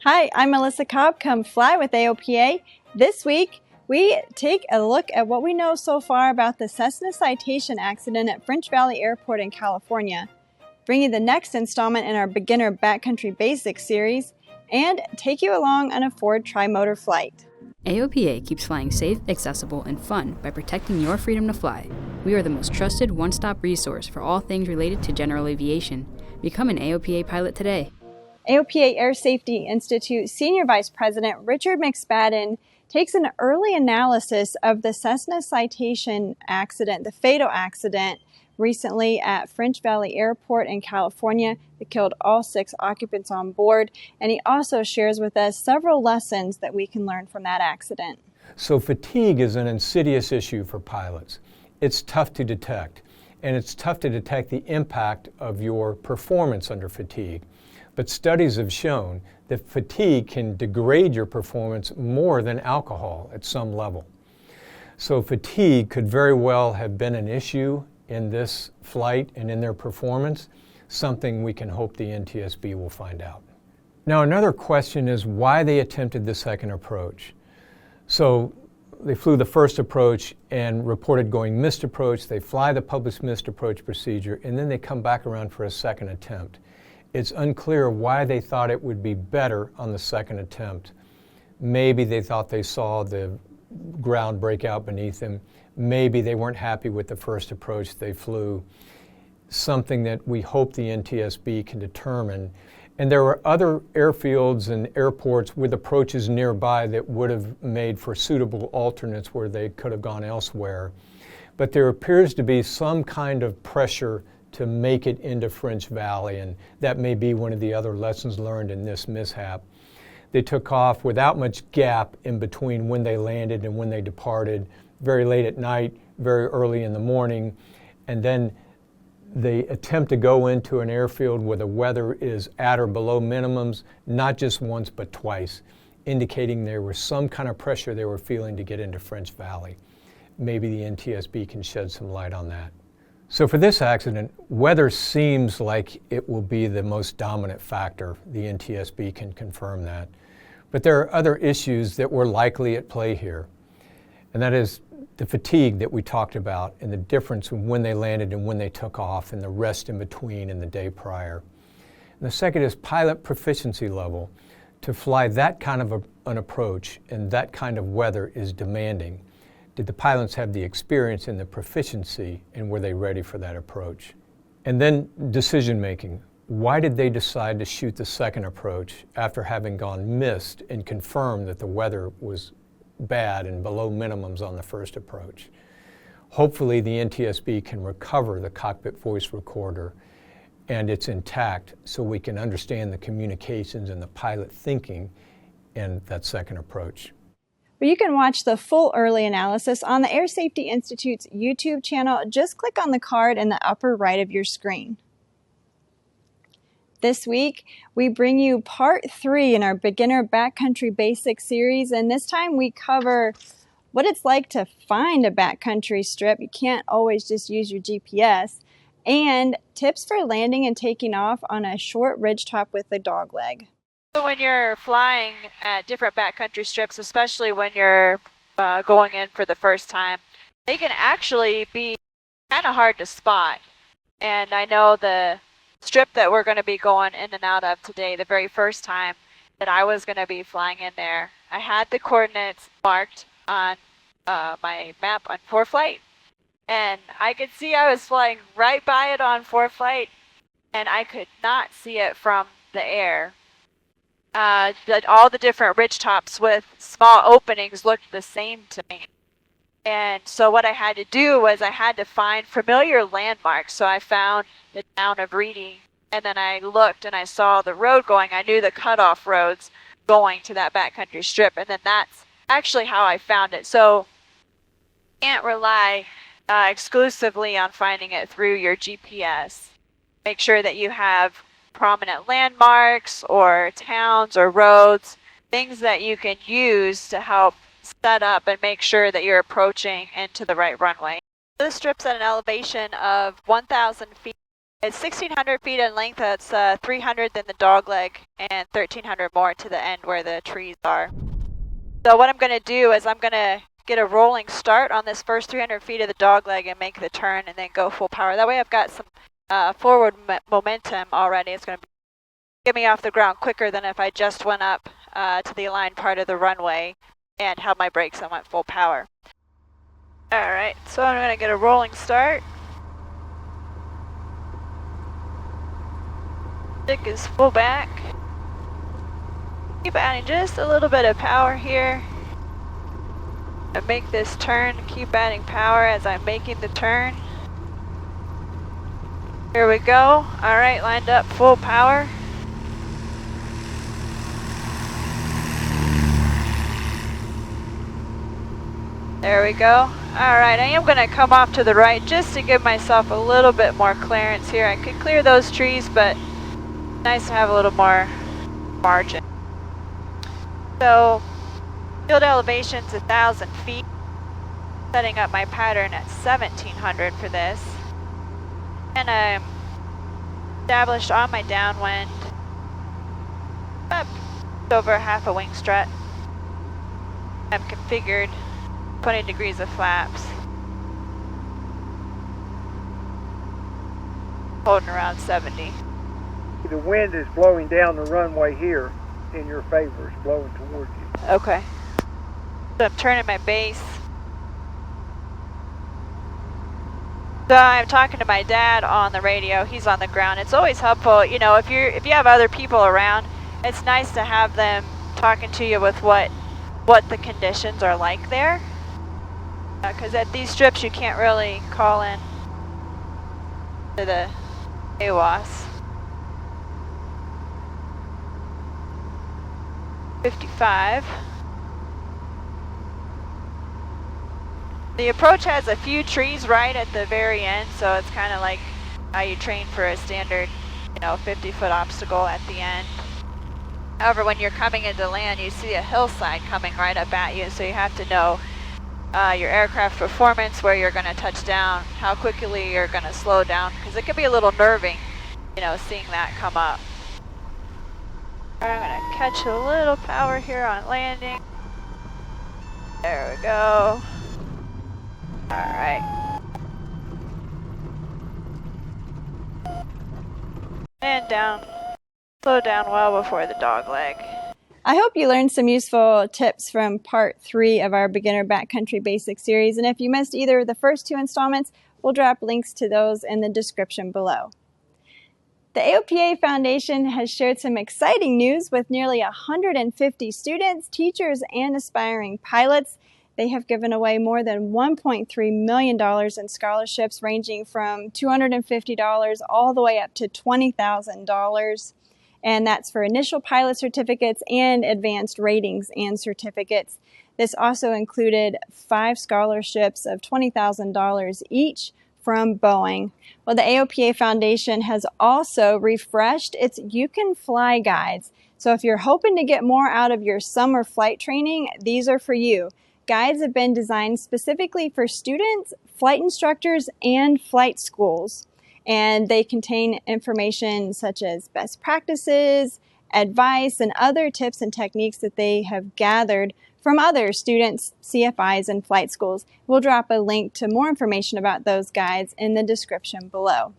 Hi, I'm Alyssa Cobb. Come fly with AOPA. This week, we take a look at what we know so far about the Cessna Citation accident at French Valley Airport in California, bring you the next installment in our Beginner Backcountry Basics series, and take you along on a Ford tri-motor flight. AOPA keeps flying safe, accessible, and fun by protecting your freedom to fly. We are the most trusted one-stop resource for all things related to general aviation. Become an AOPA pilot today. AOPA Air Safety Institute Senior Vice President Richard McSpadden takes an early analysis of the Cessna Citation accident, the fatal accident recently at French Valley Airport in California that killed all 6 occupants on board. And he also shares with us several lessons that we can learn from that accident. So fatigue is an insidious issue for pilots. It's tough to detect, and it's tough to detect the impact of your performance under fatigue. But studies have shown that fatigue can degrade your performance more than alcohol at some level. So fatigue could very well have been an issue in this flight and in their performance, something we can hope the NTSB will find out. Now, another question is why they attempted the second approach. So they flew the first approach and reported going missed approach. They fly the published missed approach procedure, and then they come back around for a second attempt. It's unclear why they thought it would be better on the second attempt. Maybe they thought they saw the ground break out beneath them. Maybe they weren't happy with the first approach they flew. Something that we hope the NTSB can determine. And there were other airfields and airports with approaches nearby that would have made for suitable alternates where they could have gone elsewhere. But there appears to be some kind of pressure to make it into French Valley, and that may be one of the other lessons learned in this mishap. They took off without much gap in between when they landed and when they departed, very late at night, very early in the morning, and then they attempt to go into an airfield where the weather is at or below minimums, not just once but twice, indicating there was some kind of pressure they were feeling to get into French Valley. Maybe the NTSB can shed some light on that. So for this accident, weather seems like it will be the most dominant factor. The NTSB can confirm that. But there are other issues that were likely at play here. And that is the fatigue that we talked about and the difference in when they landed and when they took off and the rest in between and the day prior. And the second is pilot proficiency level. To fly that kind of an approach in that kind of weather is demanding. Did the pilots have the experience and the proficiency, and were they ready for that approach? And then decision making. Why did they decide to shoot the second approach after having gone missed and confirmed that the weather was bad and below minimums on the first approach? Hopefully the NTSB can recover the cockpit voice recorder and it's intact so we can understand the communications and the pilot thinking in that second approach. But you can watch the full early analysis on the Air Safety Institute's YouTube channel. Just click on the card in the upper right of your screen. This week, we bring you part 3 in our Beginner Backcountry Basics series, and this time we cover what it's like to find a backcountry strip. You can't always just use your GPS, and tips for landing and taking off on a short ridgetop with a dogleg. So when you're flying at different backcountry strips, especially when you're going in for the first time, they can actually be kind of hard to spot. And I know the strip that we're going to be going in and out of today, the very first time that I was going to be flying in there, I had the coordinates marked on my map on ForeFlight. And I could see I was flying right by it on ForeFlight, and I could not see it from the air. All the different ridgetops with small openings looked the same to me. And so what I had to do was I had to find familiar landmarks. So I found the town of Reading, and then I looked and I saw the road going. I knew the cutoff roads going to that backcountry strip, and then that's actually how I found it. So you can't rely exclusively on finding it through your GPS. Make sure that you have prominent landmarks or towns or roads, things that you can use to help set up and make sure that you're approaching into the right runway. This strip's at an elevation of 1,000 feet. It's 1,600 feet in length. That's 300 in the dog leg and 1,300 more to the end where the trees are. So what I'm going to do is I'm going to get a rolling start on this first 300 feet of the dog leg and make the turn and then go full power. That way I've got some forward momentum already. It's going to get me off the ground quicker than if I just went up to the aligned part of the runway and held my brakes and went full power. Alright, so I'm going to get a rolling start. Stick is full back. Keep adding just a little bit of power here. And make this turn, keep adding power as I'm making the turn. Here we go. Alright, lined up, full power. There we go. Alright, I am going to come off to the right just to give myself a little bit more clearance here. I could clear those trees, but nice to have a little more margin. So, field elevation's 1,000 feet. Setting up my pattern at 1,700 for this. And I'm established on my downwind. Up over half a wing strut. I'm configured 20 degrees of flaps. Holding around 70. The wind is blowing down the runway here in your favor. It's blowing towards you. Okay. So I'm turning my base. So I'm talking to my dad on the radio. He's on the ground. It's always helpful, you know, if you have other people around, it's nice to have them talking to you with what the conditions are like there. Because at these strips you can't really call in to the AWAS. 55. The approach has a few trees right at the very end, so it's kind of like how you train for a standard, 50-foot obstacle at the end. However, when you're coming into land, you see a hillside coming right up at you, so you have to know your aircraft performance, where you're going to touch down, how quickly you're going to slow down, because it can be a little nerving, seeing that come up. I'm going to catch a little power here on landing. There we go. Alright. And down. Slow down well before the dog leg. I hope you learned some useful tips from part 3 of our Beginner Backcountry Basics series. And if you missed either of the first 2 installments, we'll drop links to those in the description below. The AOPA Foundation has shared some exciting news with nearly 150 students, teachers, and aspiring pilots. They have given away more than $1.3 million in scholarships, ranging from $250 all the way up to $20,000. And that's for initial pilot certificates and advanced ratings and certificates. This also included 5 scholarships of $20,000 each from Boeing. Well, the AOPA Foundation has also refreshed its You Can Fly guides. So if you're hoping to get more out of your summer flight training, these are for you. Guides have been designed specifically for students, flight instructors, and flight schools. And they contain information such as best practices, advice, and other tips and techniques that they have gathered from other students, CFIs, and flight schools. We'll drop a link to more information about those guides in the description below.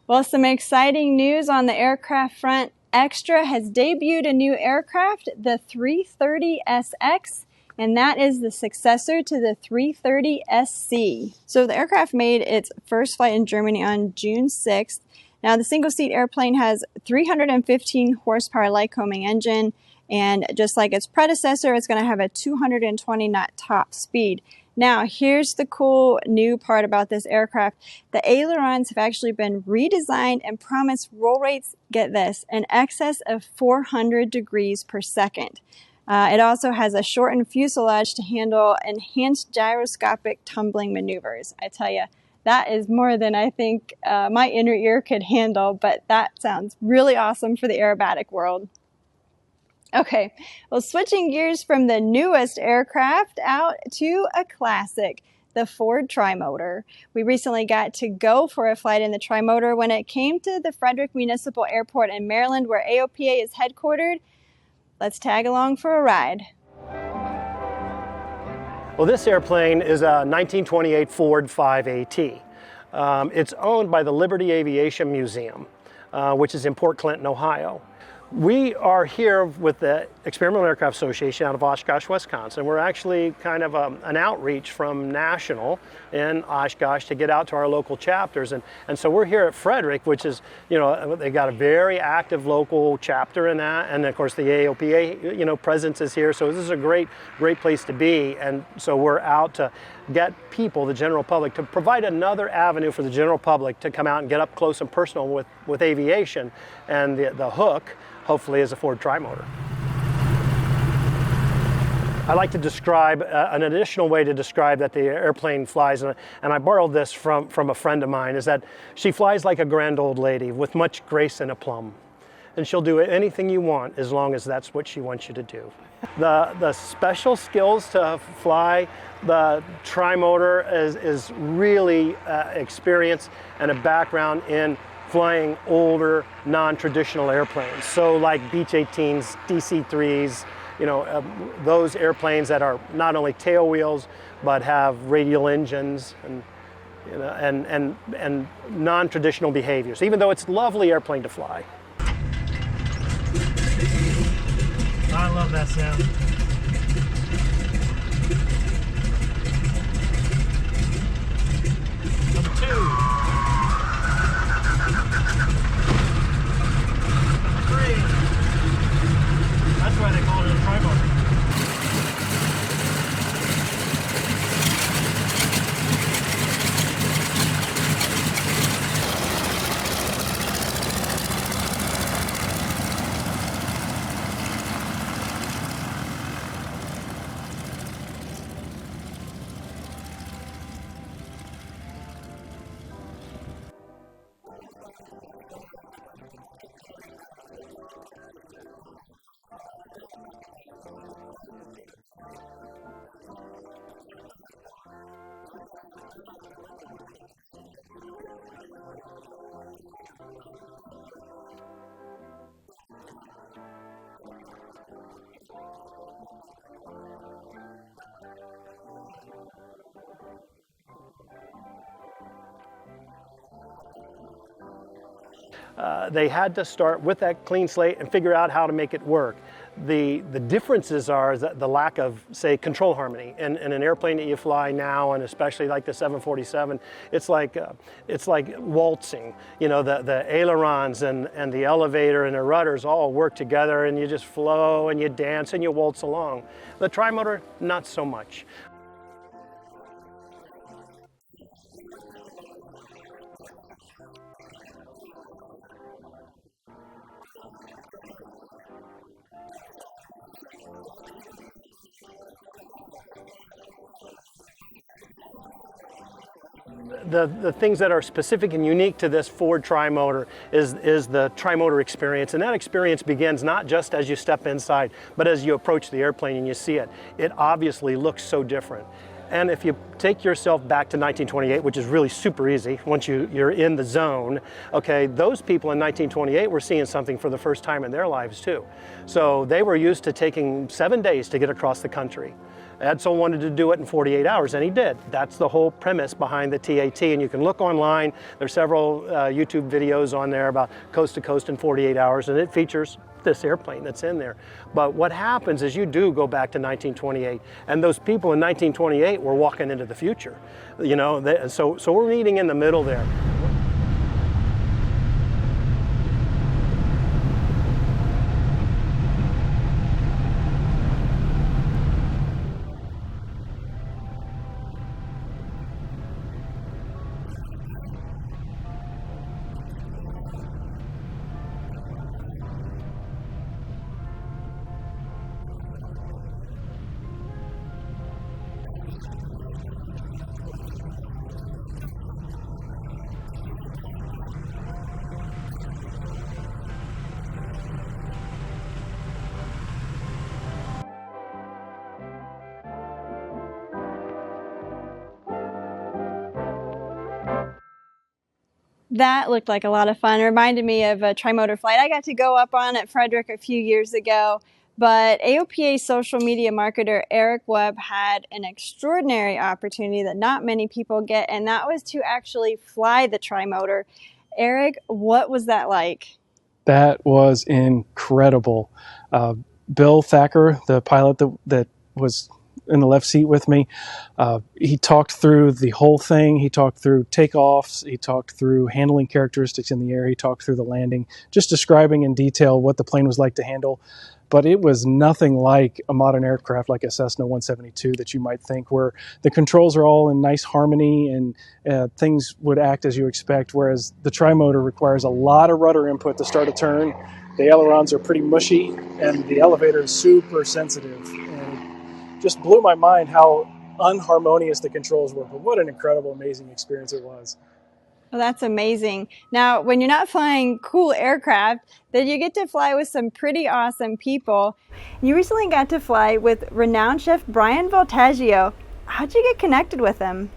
Well, some exciting news on the aircraft front. Extra has debuted a new aircraft, the 330SX, and that is the successor to the 330SC. So the aircraft made its first flight in Germany on June 6th. Now the single-seat airplane has 315 horsepower Lycoming engine, and just like its predecessor, it's going to have a 220 knot top speed. Now, here's the cool new part about this aircraft. The ailerons have actually been redesigned and promise roll rates, get this, in excess of 400 degrees per second. It also has a shortened fuselage to handle enhanced gyroscopic tumbling maneuvers. I tell you, that is more than I think my inner ear could handle, but that sounds really awesome for the aerobatic world. Okay, well, switching gears from the newest aircraft out to a classic. the Ford Trimotor. We recently got to go for a flight in the Trimotor when it came to the Frederick Municipal Airport in Maryland, where AOPA is headquartered. Let's tag along for a ride. Well, this airplane is a 1928 Ford 5AT. It's owned by the Liberty Aviation Museum, which is in Port Clinton, Ohio. We are here with the Experimental Aircraft Association out of Oshkosh, Wisconsin. We're actually kind of an outreach from National in Oshkosh to get out to our local chapters. And so we're here at Frederick, which is, you know, they got a very active local chapter in that. And of course the AOPA, you know, presence is here. So this is a great place to be. And so we're out to get people, the general public, to provide another avenue for the general public to come out and get up close and personal with aviation. And the hook, hopefully, is a Ford Trimotor. I like to describe an additional way to describe that the airplane flies, and I borrowed this from a friend of mine, is that she flies like a grand old lady with much grace and aplomb. And she'll do anything you want as long as that's what she wants you to do. The special skills to fly the Trimotor is really experience and a background in flying older, non-traditional airplanes. So like Beech 18s, DC-3s, you know, those airplanes that are not only tail wheels, but have radial engines and, you know, and non-traditional behaviors, even though it's a lovely airplane to fly. I love that sound. Number 2. That's why they call it a Trimotor. They had to start with that clean slate and figure out how to make it work. The differences are the lack of, say, control harmony. In an airplane that you fly now, and especially like the 747, it's like waltzing. You know, the ailerons and the elevator and the rudders all work together, and you just flow and you dance and you waltz along. The Trimotor, not so much. The things that are specific and unique to this Ford Trimotor is the Trimotor experience, and that experience begins not just as you step inside, but as you approach the airplane and you see it. It obviously looks so different. And if you take yourself back to 1928, which is really super easy once you're in the zone, okay, those people in 1928 were seeing something for the first time in their lives too. So they were used to taking 7 days to get across the country. Edsel wanted to do it in 48 hours, and he did. That's the whole premise behind the TAT, and you can look online. There's several YouTube videos on there about coast to coast in 48 hours, and it features this airplane that's in there. But what happens is you do go back to 1928, and those people in 1928 were walking into the future. You know, so we're meeting in the middle there. That looked like a lot of fun. It reminded me of a trimotor flight I got to go up on at Frederick a few years ago. But AOPA social media marketer Eric Webb had an extraordinary opportunity that not many people get, and that was to actually fly the trimotor. Eric, what was that like? That was incredible. Bill Thacker, the pilot that was in the left seat with me, he talked through the whole thing. He talked through takeoffs. He talked through handling characteristics in the air. He talked through the landing, just describing in detail what the plane was like to handle. But it was nothing like a modern aircraft like a Cessna 172 that you might think, where the controls are all in nice harmony and things would act as you expect, whereas the trimotor requires a lot of rudder input to start a turn. The ailerons are pretty mushy, and the elevator is super sensitive. And it just blew my mind how unharmonious the controls were, but what an incredible, amazing experience it was. Well, that's amazing. Now, when you're not flying cool aircraft, then you get to fly with some pretty awesome people. You recently got to fly with renowned chef Bryan Voltaggio. How'd you get connected with him?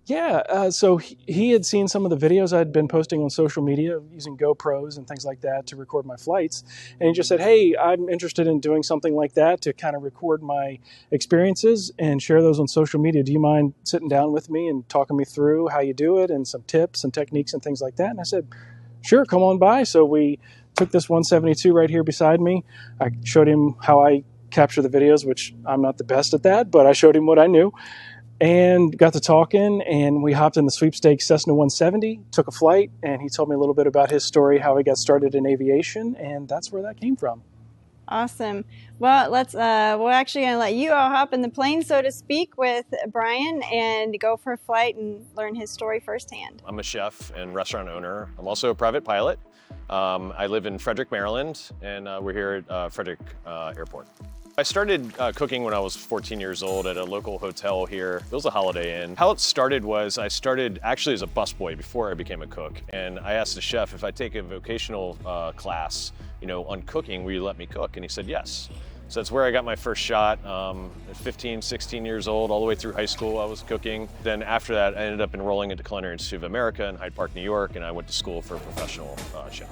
Yeah, so he had seen some of the videos I'd been posting on social media using GoPros and things like that to record my flights. And he just said, hey, I'm interested in doing something like that to kind of record my experiences and share those on social media. Do you mind sitting down with me and talking me through how you do it and some tips and techniques and things like that? And I said, sure, come on by. So we took this 172 right here beside me. I showed him how I capture the videos, which I'm not the best at that, but I showed him what I knew. And got to talking, and we hopped in the sweepstakes Cessna 170, took a flight, and he told me a little bit about his story, how he got started in aviation, and that's where that came from. Awesome. Well, we're actually going to let you all hop in the plane, so to speak, with Bryan and go for a flight and learn his story firsthand. I'm a chef and restaurant owner. I'm also a private pilot. I live in Frederick, Maryland, and we're here at Frederick Airport. I started cooking when I was 14 years old at a local hotel here. It was a Holiday Inn. How it started was I started actually as a busboy before I became a cook. And I asked the chef, if I take a vocational class, on cooking, will you let me cook? And he said yes. So that's where I got my first shot. At 15, 16 years old, all the way through high school, I was cooking. Then after that, I ended up enrolling into Culinary Institute of America in Hyde Park, New York, and I went to school for a professional chef.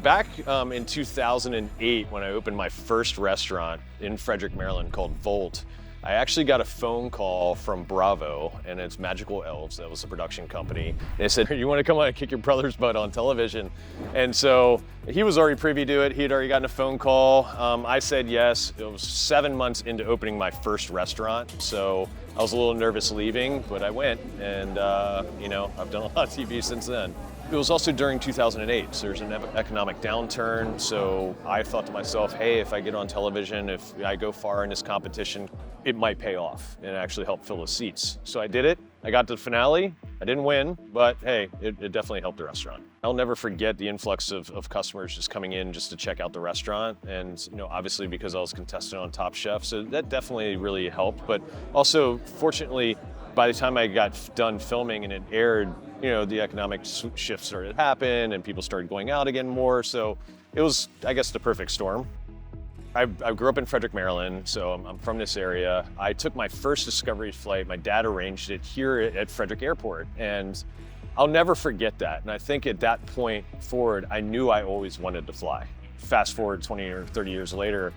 Back in 2008, when I opened my first restaurant in Frederick, Maryland called Volt, I actually got a phone call from Bravo, and it's Magical Elves, that was the production company. They said, you want to come on and kick your brother's butt on television? And so he was already privy to it. He had already gotten a phone call. I said yes. It was 7 months into opening my first restaurant, so I was a little nervous leaving, but I went, and I've done a lot of TV since then. It was also during 2008, so there's an economic downturn, so I thought to myself, hey, if I get on television, if I go far in this competition, it might pay off and actually help fill the seats. So I did it. I got to the finale. I didn't win, but hey, it definitely helped the restaurant. I'll never forget the influx of customers just coming in just to check out the restaurant. And obviously because I was contestant on Top Chef, so that definitely really helped. But also, fortunately, by the time I got done filming and it aired, the economic shift started to happen and people started going out again more. So it was, I guess, the perfect storm. I grew up in Frederick, Maryland, so I'm from this area. I took my first Discovery flight. My dad arranged it here at Frederick Airport, and I'll never forget that. And I think at that point forward, I knew I always wanted to fly. Fast forward 20 or 30 years later,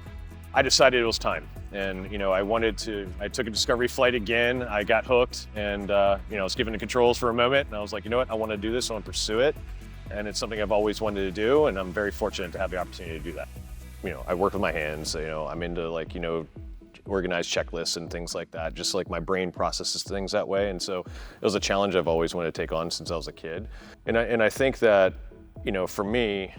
I decided it was time. And I took a Discovery flight again. I got hooked, and I was given the controls for a moment, and I was like, you know what, I want to do this, I want to pursue it. And it's something I've always wanted to do, and I'm very fortunate to have the opportunity to do that. I work with my hands, I'm into organized checklists and things like that, just like my brain processes things that way. And so it was a challenge I've always wanted to take on since I was a kid. And I think that, for me,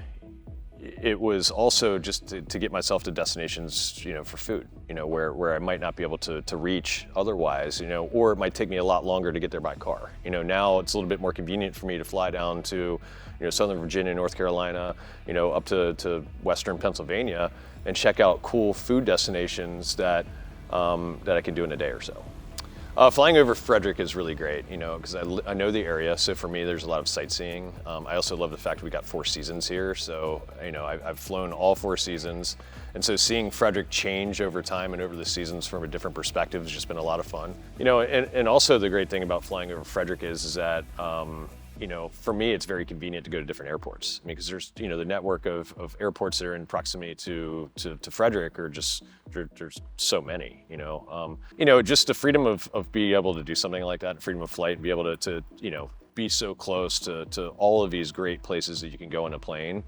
it was also just to get myself to destinations, for food, where I might not be able to reach otherwise, or it might take me a lot longer to get there by car. Now it's a little bit more convenient for me to fly down to, Southern Virginia, North Carolina, up to Western Pennsylvania and check out cool food destinations that I can do in a day or so. Flying over Frederick is really great, because I know the area. So for me, there's a lot of sightseeing. I also love the fact we got 4 seasons here. So, I've flown all 4 seasons. And so seeing Frederick change over time and over the seasons from a different perspective has just been a lot of fun. And also the great thing about flying over Frederick is that, for me, it's very convenient to go to different airports. I mean, because there's, the network of airports that are in proximity to Frederick are just, there's so many, just the freedom of being able to do something like that, freedom of flight, and be able to be so close to all of these great places that you can go in a plane,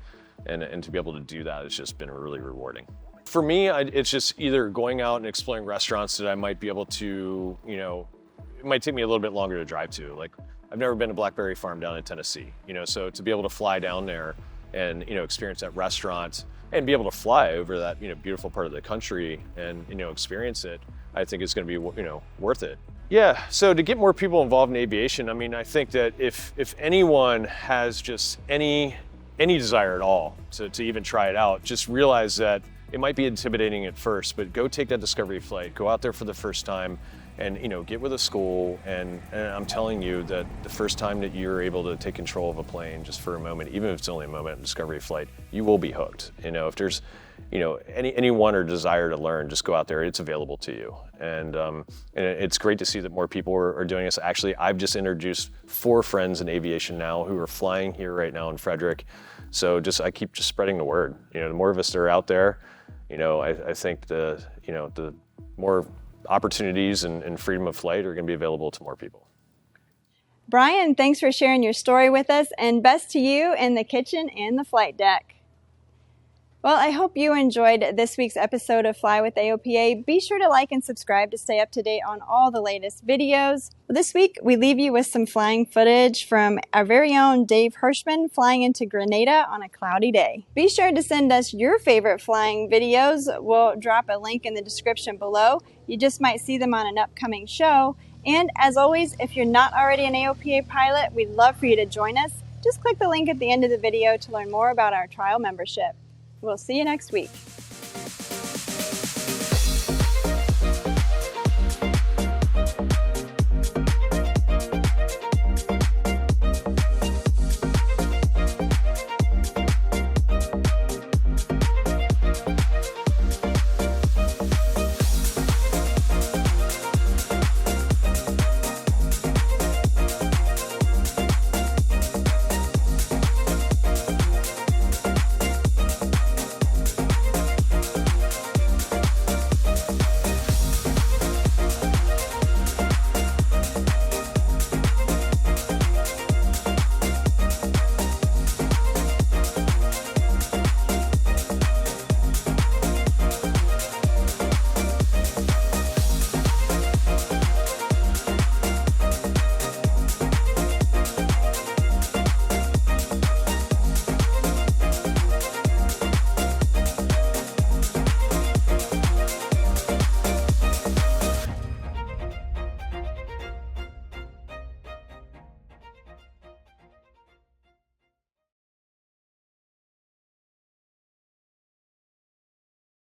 and to be able to do that has just been really rewarding. For me, it's just either going out and exploring restaurants that I might be able to, it might take me a little bit longer to drive to. Like, I've never been to Blackberry Farm down in Tennessee, so to be able to fly down there and, experience that restaurant and be able to fly over that, beautiful part of the country and, experience it, I think is going to be, worth it. Yeah, so to get more people involved in aviation, I mean, I think that if anyone has just any desire at all to even try it out, just realize that it might be intimidating at first, but go take that discovery flight, go out there for the first time, and get with a school, and I'm telling you that the first time that you're able to take control of a plane just for a moment, even if it's only a moment in discovery flight, you will be hooked. If there's anyone or desire to learn, just go out there, it's available to you. And it's great to see that more people are doing this. Actually, I've just introduced 4 friends in aviation now who are flying here right now in Frederick. So I keep just spreading the word. The more of us that are out there, I think the more opportunities and freedom of flight are going to be available to more people. Brian, thanks for sharing your story with us, and best to you in the kitchen and the flight deck. Well, I hope you enjoyed this week's episode of Fly with AOPA. Be sure to like and subscribe to stay up to date on all the latest videos. This week, we leave you with some flying footage from our very own Dave Hirschman flying into Grenada on a cloudy day. Be sure to send us your favorite flying videos. We'll drop a link in the description below. You just might see them on an upcoming show. And as always, if you're not already an AOPA pilot, we'd love for you to join us. Just click the link at the end of the video to learn more about our trial membership. We'll see you next week.